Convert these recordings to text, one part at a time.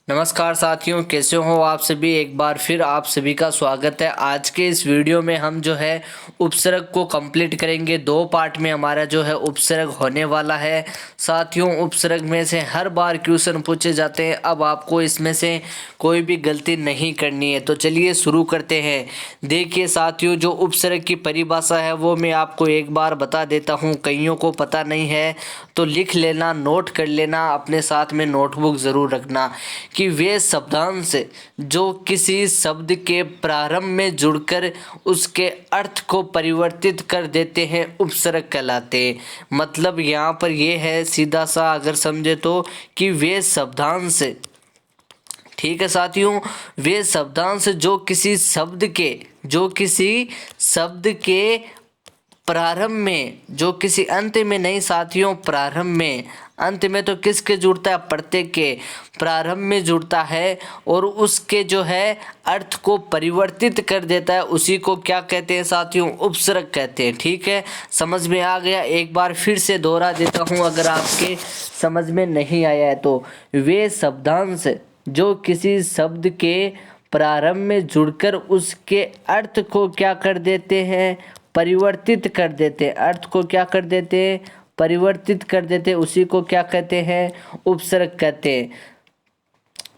नमस्कार साथियों, कैसे हो आप सभी। एक बार फिर आप सभी का स्वागत है। आज के इस वीडियो में हम जो है उपसर्ग को कंप्लीट करेंगे। दो पार्ट में हमारा जो है उपसर्ग होने वाला है। साथियों, उपसर्ग में से हर बार क्वेश्चन पूछे जाते हैं। अब आपको इसमें से कोई भी गलती नहीं करनी है। तो चलिए शुरू करते हैं। देखिए साथियों, जो उपसर्ग की परिभाषा है वो मैं आपको एक बार बता देता हूँ। कईयों को पता नहीं है तो लिख लेना, नोट कर लेना, अपने साथ में नोटबुक ज़रूर रखना कि वे शब्दांश जो किसी शब्द के प्रारंभ में जुड़कर उसके अर्थ को परिवर्तित कर देते हैं उपसर्ग कहलाते हैं। मतलब यहाँ पर ये है सीधा सा अगर समझे तो कि वे शब्दांश, ठीक है साथियों, वे शब्दांश जो किसी शब्द के प्रारंभ में, जो किसी अंत में नहीं साथियों, प्रारंभ में, अंत में तो किसके जुड़ता है, प्रत्येक के प्रारंभ में जुड़ता है और उसके जो है अर्थ को परिवर्तित कर देता है, उसी को क्या कहते हैं साथियों, उपसर्ग कहते हैं। ठीक है, समझ में आ गया। एक बार फिर से दोहरा देता हूँ अगर आपके समझ में नहीं आया है तो। वे शब्दांश जो किसी शब्द के प्रारंभ में जुड़कर उसके अर्थ को क्या कर देते हैं, परिवर्तित कर देते हैं। अर्थ को क्या कर देते हैं, परिवर्तित कर देते हैं, उसी को क्या कहते हैं, उपसर्ग कहते हैं।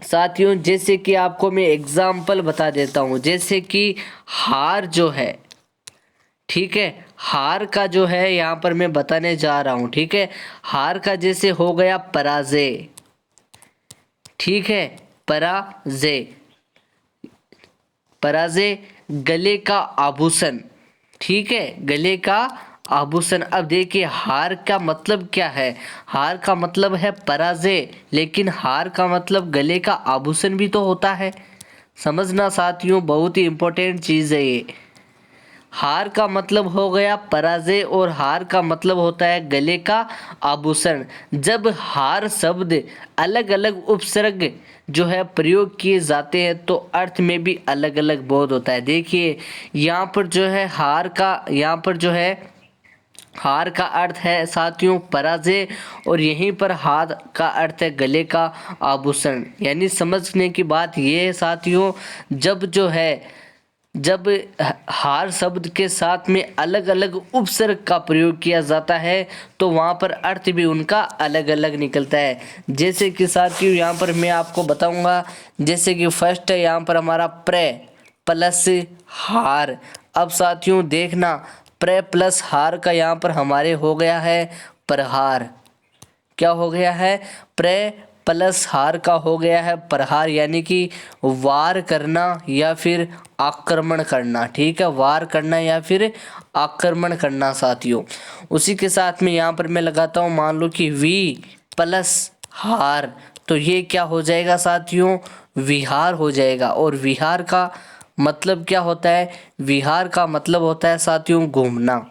साथियों, जैसे कि आपको मैं एग्जाम्पल बता देता हूँ। जैसे कि हार जो है, ठीक है, हार का जो है यहाँ पर मैं बताने जा रहा हूँ। ठीक है, हार का जैसे हो गया पराजय। ठीक है, पराजय, पराजय, गले का आभूषण। ठीक है, गले का आभूषण। अब देखिए हार का मतलब क्या है, हार का मतलब है पराजय, लेकिन हार का मतलब गले का आभूषण भी तो होता है। समझना साथियों, बहुत ही इंपॉर्टेंट चीज़ है ये। हार का मतलब हो गया पराजय और हार का मतलब होता है गले का आभूषण। जब हार शब्द अलग अलग उपसर्ग जो है प्रयोग किए जाते हैं तो अर्थ में भी अलग अलग बोध होता है। देखिए यहाँ पर जो है हार का, यहाँ पर जो है हार का अर्थ है साथियों पराजय और यहीं पर हार का अर्थ है गले का आभूषण। यानी समझने की बात ये है साथियों, जब हार शब्द के साथ में अलग अलग उपसर्ग का प्रयोग किया जाता है तो वहाँ पर अर्थ भी उनका अलग अलग निकलता है। जैसे कि साथियों यहाँ पर मैं आपको बताऊंगा। जैसे कि फर्स्ट है यहाँ पर हमारा प्र प्लस हार। अब साथियों देखना, प्र प्लस हार का यहाँ पर हमारे हो गया है प्रहार। क्या हो गया है, प्र प्लस हार का हो गया है प्रहार, यानी कि वार करना या फिर आक्रमण करना। ठीक है, वार करना या फिर आक्रमण करना साथियों। उसी के साथ में यहाँ पर मैं लगाता हूँ, मान लो कि वी प्लस हार, तो ये क्या हो जाएगा साथियों, विहार हो जाएगा। और विहार का मतलब क्या होता है, विहार का मतलब होता है साथियों घूमना।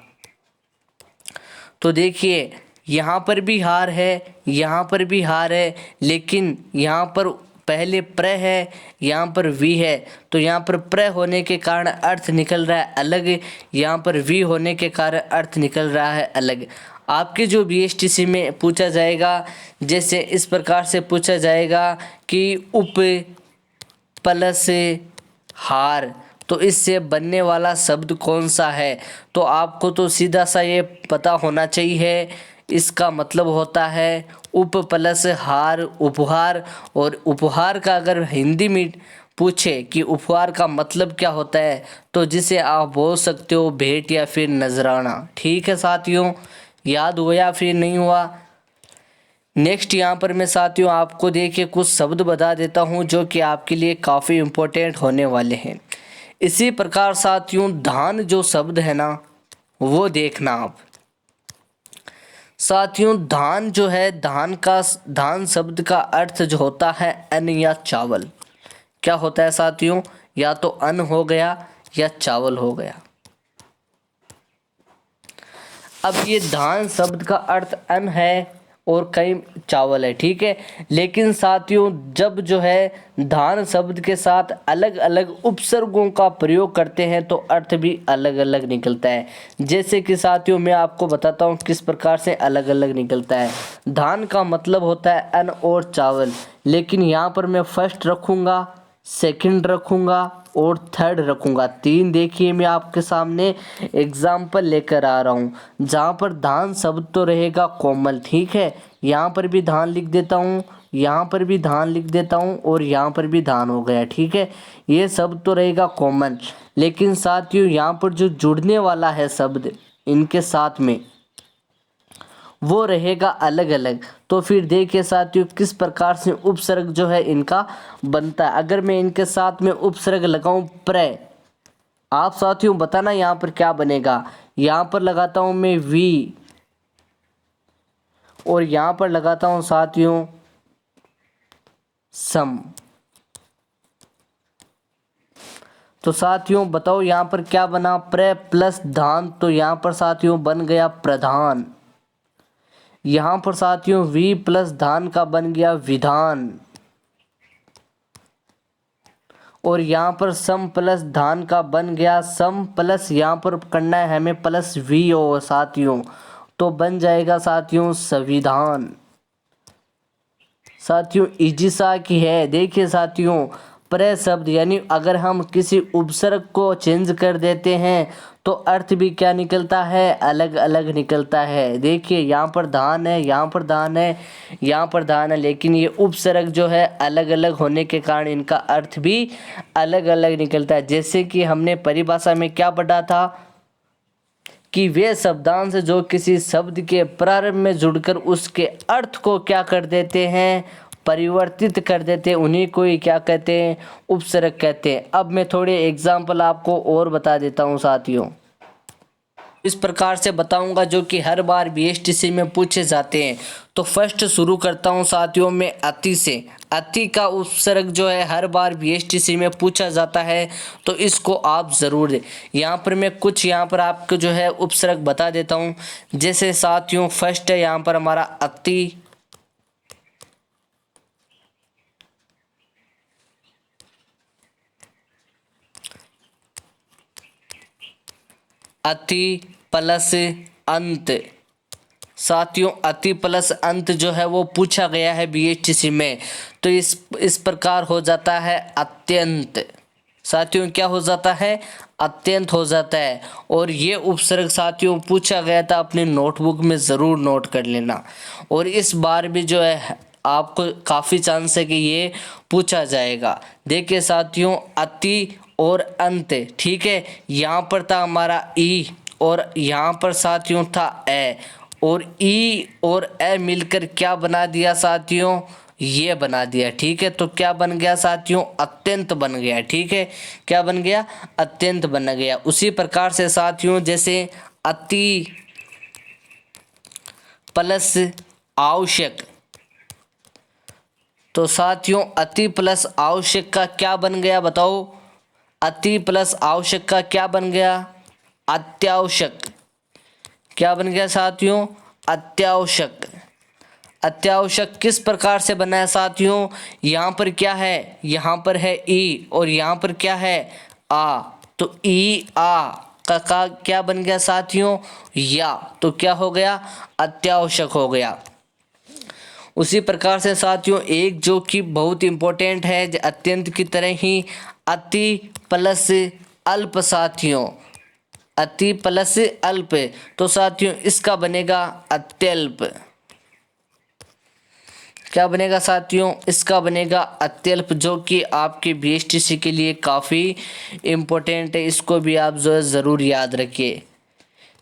तो देखिए यहाँ पर भी हार है, यहाँ पर भी हार है, लेकिन यहाँ पर पहले प्र है, यहाँ पर वी है, तो यहाँ पर प्र होने के कारण अर्थ निकल रहा है अलग, यहाँ पर वी होने के कारण अर्थ निकल रहा है अलग। आपके जो बीएसटीसी में पूछा जाएगा, जैसे इस प्रकार से पूछा जाएगा कि उप प्लस हार, तो इससे बनने वाला शब्द कौन सा है, तो आपको तो सीधा सा ये पता होना चाहिए। इसका मतलब होता है उप प्लस हार, उपहार। और उपहार का अगर हिंदी में पूछे कि उपहार का मतलब क्या होता है तो जिसे आप बोल सकते हो भेंट या फिर नजराना। ठीक है साथियों, याद हुआ या फिर नहीं हुआ। नेक्स्ट यहाँ पर मैं साथियों आपको देखिए कुछ शब्द बता देता हूँ जो कि आपके लिए काफ़ी इम्पोर्टेंट होने वाले हैं। इसी प्रकार साथियों धान जो शब्द है ना वो देखना आप। साथियों धान जो है, धान शब्द का अर्थ जो होता है अन्न या चावल। क्या होता है साथियों, या तो अन्न हो गया या चावल हो गया। अब ये धान शब्द का अर्थ अन्न है और कई चावल है, ठीक है। लेकिन साथियों जब जो है धान शब्द के साथ अलग अलग उपसर्गों का प्रयोग करते हैं तो अर्थ भी अलग अलग निकलता है। जैसे कि साथियों मैं आपको बताता हूँ किस प्रकार से अलग अलग निकलता है। धान का मतलब होता है अन्न और चावल, लेकिन यहाँ पर मैं फर्स्ट रखूँगा, सेकंड रखूँगा और थर्ड रखूँगा। तीन देखिए मैं आपके सामने एग्जाम्पल लेकर आ रहा हूँ। जहाँ पर धान शब्द तो रहेगा कोमल, ठीक है। यहाँ पर भी धान लिख देता हूँ, यहाँ पर भी धान लिख देता हूँ और यहाँ पर भी धान हो गया, ठीक है। ये शब्द तो रहेगा कॉमन, लेकिन साथियों यहाँ पर जो जुड़ने वाला है शब्द इनके साथ में वो रहेगा अलग अलग। तो फिर देखिए साथियों किस प्रकार से उपसर्ग जो है इनका बनता है। अगर मैं इनके साथ में उपसर्ग लगाऊं प्र, आप साथियों बताना यहाँ पर क्या बनेगा। यहाँ पर लगाता हूँ मैं वी और यहाँ पर लगाता हूँ साथियों सम। तो साथियों बताओ यहाँ पर क्या बना, प्र प्लस धान, तो यहाँ पर साथियों बन गया प्रधान। यहाँ पर साथियों वी प्लस धान का बन गया विधान। और यहाँ पर सम प्लस धान का बन गया सम, प्लस यहाँ पर करना है हमें प्लस वी ओ साथियों, तो बन जाएगा साथियों संविधान। साथियों इजी सा की है। देखिए साथियों प्र शब्द यानी अगर हम किसी उपसर्ग को चेंज कर देते हैं तो अर्थ भी क्या निकलता है, अलग अलग निकलता है। देखिए यहाँ पर धान है, यहाँ पर धान है, यहाँ पर धान है, लेकिन ये उपसर्ग जो है अलग अलग होने के कारण इनका अर्थ भी अलग अलग निकलता है। जैसे कि हमने परिभाषा में क्या पढ़ा था कि वे शब्दांश जो किसी शब्द के प्रारंभ में जुड़कर उसके अर्थ को क्या कर देते हैं, परिवर्तित कर देते हैं, उन्हीं को ही क्या कहते हैं, उपसर्ग कहते हैं। अब मैं थोड़े एग्जाम्पल आपको और बता देता हूँ साथियों। इस प्रकार से बताऊंगा जो कि हर बार बीएसटीसी में पूछे जाते हैं। तो फर्स्ट शुरू करता हूं साथियों में अति से। अति का उपसर्ग जो है हर बार बीएसटीसी में पूछा जाता है, तो इसको आप ज़रूर दें। यहाँ पर मैं कुछ यहाँ पर आपको जो है उपसर्ग बता देता हूँ। जैसे साथियों फर्स्ट है यहाँ पर हमारा अति, अति प्लस अंत। साथियों अति प्लस अंत जो है वो पूछा गया है बीएचसी में, तो इस प्रकार हो जाता है अत्यंत। साथियों क्या हो जाता है, अत्यंत हो जाता है। और ये उपसर्ग साथियों पूछा गया था, अपने नोटबुक में ज़रूर नोट कर लेना। और इस बार भी जो है आपको काफ़ी चांस है कि ये पूछा जाएगा। देखिए साथियों अति और अंत, ठीक है। यहाँ पर था हमारा ई और यहाँ पर साथियों था ए, और ई और ए मिलकर क्या बना दिया साथियों, ये बना दिया, ठीक है। तो क्या बन गया साथियों, अत्यंत बन गया, ठीक है। क्या बन गया, अत्यंत बन गया। उसी प्रकार से साथियों जैसे अति प्लस आवश्यक, तो साथियों अति प्लस आवश्यक का क्या बन गया बताओ, अति प्लस आवश्यक का क्या बन गया, अत्यावश्यक। क्या बन गया साथियों, अत्यावश्यक। अत्यावश्यक किस प्रकार से बना है साथियों, यहाँ पर क्या है, यहाँ पर है ई और यहाँ पर क्या है आ, तो ई आ का क्या बन गया साथियों, या, तो क्या हो गया, अत्यावश्यक हो गया। उसी प्रकार से साथियों एक जो कि बहुत इम्पोर्टेंट है अत्यंत की तरह ही, अति प्लस अल्प। साथियों अति प्लस अल्प, तो साथियों इसका बनेगा अत्यल्प। क्या बनेगा साथियों, इसका बनेगा अत्यल्प, जो कि आपके बीएसटीसी के लिए काफ़ी इम्पोर्टेंट है। इसको भी आप जो है ज़रूर याद रखिए।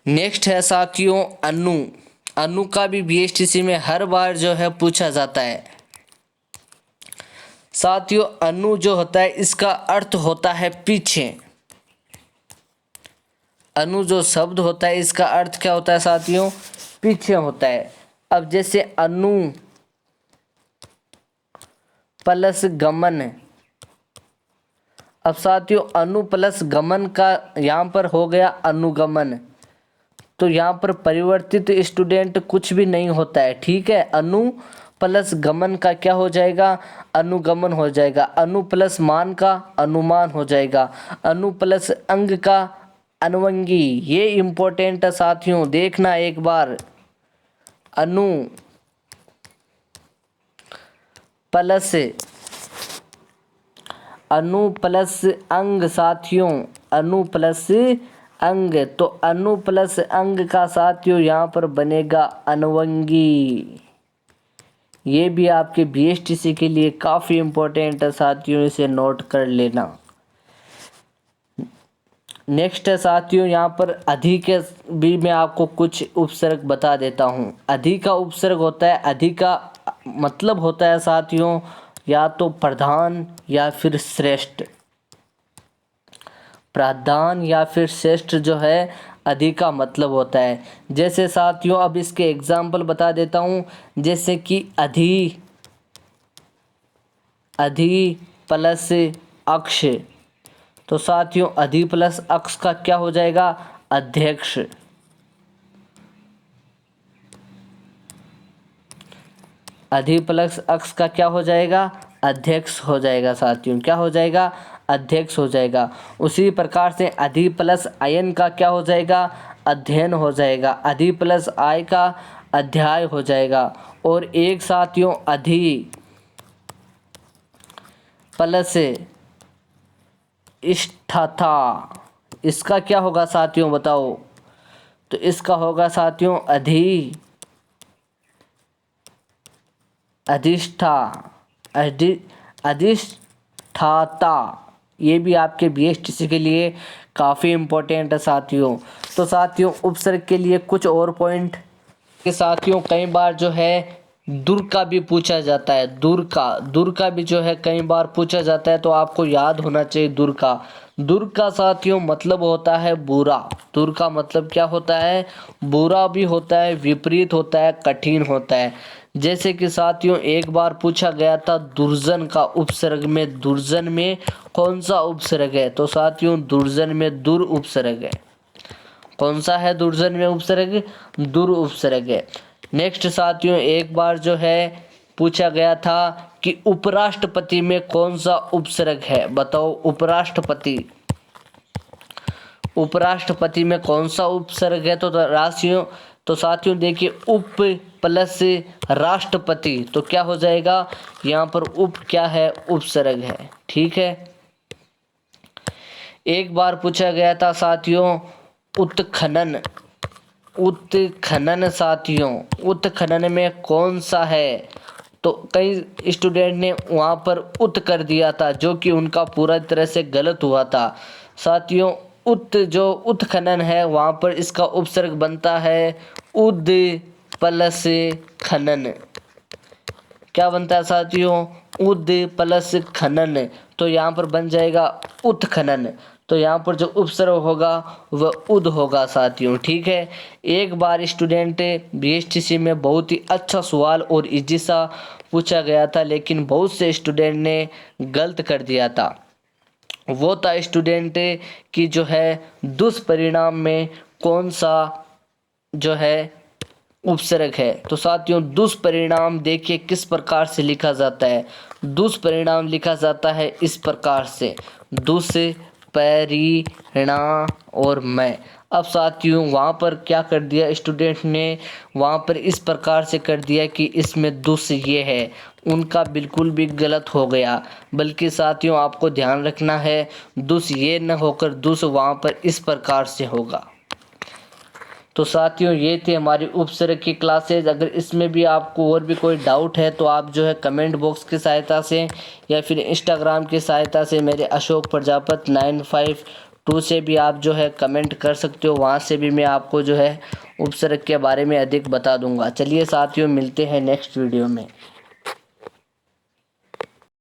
नेक्स्ट है साथियों अनु। अनु का भी बीएसटीसी में हर बार जो है पूछा जाता है। साथियों अनु जो होता है इसका अर्थ होता है पीछे। अनु जो शब्द होता है इसका अर्थ क्या होता है साथियों, पीछे होता है। अब जैसे अनु प्लस गमन, अब साथियों अनु प्लस गमन का यहाँ पर हो गया अनुगमन, तो यहाँ पर परिवर्तित स्टूडेंट कुछ भी नहीं होता है, ठीक है। अनु प्लस गमन का क्या हो जाएगा, अनुगमन हो जाएगा। अनु प्लस मान का अनुमान हो जाएगा। अनु प्लस अंग का अनुवंगी। ये इम्पोर्टेंट है साथियों, देखना एक बार। अनु प्लस अंग साथियों, अनु प्लस अंग, तो अनु प्लस अंग का साथियों यहाँ पर बनेगा अनुवंगी। ये भी आपके बीएसटीसी के लिए काफ़ी इम्पोर्टेंट है साथियों, इसे नोट कर लेना। नेक्स्ट है साथियों यहाँ पर अधि के भी मैं आपको कुछ उपसर्ग बता देता हूँ। अधि का उपसर्ग होता है, अधि का मतलब होता है साथियों या तो प्रधान या फिर श्रेष्ठ। प्रधान या फिर श्रेष्ठ जो है अधि का मतलब होता है। जैसे साथियों अब इसके एग्जाम्पल बता देता हूँ, जैसे कि अधि प्लस अक्ष, तो साथियों अधि प्लस अक्ष का क्या हो जाएगा, अध्यक्ष। अधि प्लस अक्ष का क्या हो जाएगा, अध्यक्ष हो जाएगा साथियों, क्या हो जाएगा, अध्यक्ष हो जाएगा। उसी प्रकार से अधि प्लस अयन का क्या हो जाएगा, अध्ययन हो जाएगा। अधि प्लस आय का अध्याय हो जाएगा। और एक साथियों अधि प्लस इष्ठता, इसका क्या होगा साथियों बताओ, तो इसका होगा साथियों अधिष्ठाता। ये भी आपके बीएसटीसी के लिए काफ़ी इम्पोर्टेंट है साथियों। तो साथियों उपसर्ग के लिए कुछ और पॉइंट के साथियों, कई बार जो है दूर का भी पूछा जाता है। दूर का भी जो है कई बार पूछा जाता है, तो आपको याद होना चाहिए दूर का साथियों मतलब होता है बुरा। दूर का मतलब क्या होता है, बुरा भी होता है, विपरीत होता है, कठिन होता है। जैसे कि साथियों एक बार पूछा गया था दुर्जन का उपसर्ग में, दुर्जन में कौन सा उपसर्ग है, तो साथियों दुर्जन में दुर उपसर्ग है। कौन सा है दुर्जन में उपसर्ग, दुर उपसर्ग है। नेक्स्ट साथियों एक बार जो है पूछा गया था कि उपराष्ट्रपति में कौन सा उपसर्ग है, बताओ उपराष्ट्रपति में कौन सा उपसर्ग है, तो साथियों देखिए उप प्लस राष्ट्रपति, तो क्या हो जाएगा, यहाँ पर उप क्या है, उपसर्ग है, ठीक है। एक बार पूछा गया था साथियों उत्खनन साथियों, उत्खनन में कौन सा है, तो कई स्टूडेंट ने वहाँ पर उत कर दिया था, जो कि उनका पूरा तरह से गलत हुआ था साथियों। जो उत्खनन है वहाँ पर इसका उपसर्ग बनता है उद प्लस खनन। क्या बनता है साथियों, उद प्लस खनन, तो यहाँ पर बन जाएगा उत्खनन। तो यहाँ पर जो उपसर्ग होगा वह उद होगा साथियों, ठीक है। एक बार स्टूडेंट बीएसटीसी में बहुत ही अच्छा सवाल और इजी सा पूछा गया था, लेकिन बहुत से स्टूडेंट ने गलत कर दिया था। वो था स्टूडेंट की जो है दुष्परिणाम में कौन सा जो है उपसर्ग है। तो साथियों दुष्परिणाम देखिए किस प्रकार से लिखा जाता है। दुष्परिणाम लिखा जाता है इस प्रकार से, दुष्परिणाम और मैं। अब साथियों वहाँ पर क्या कर दिया स्टूडेंट ने, वहाँ पर इस प्रकार से कर दिया कि इसमें दुष् ये है, उनका बिल्कुल भी गलत हो गया। बल्कि साथियों आपको ध्यान रखना है दुष् ये न होकर दुष् वहाँ पर इस प्रकार से होगा। तो साथियों ये थी हमारी उपसर्ग की क्लासेज। अगर इसमें भी आपको और भी कोई डाउट है तो आप जो है कमेंट बॉक्स की सहायता से या फिर इंस्टाग्राम की सहायता से मेरे अशोक प्रजापत 952 से भी आप जो है कमेंट कर सकते हो। वहाँ से भी मैं आपको जो है उपसर्ग के बारे में अधिक बता दूंगा। चलिए साथियों मिलते हैं नेक्स्ट वीडियो में।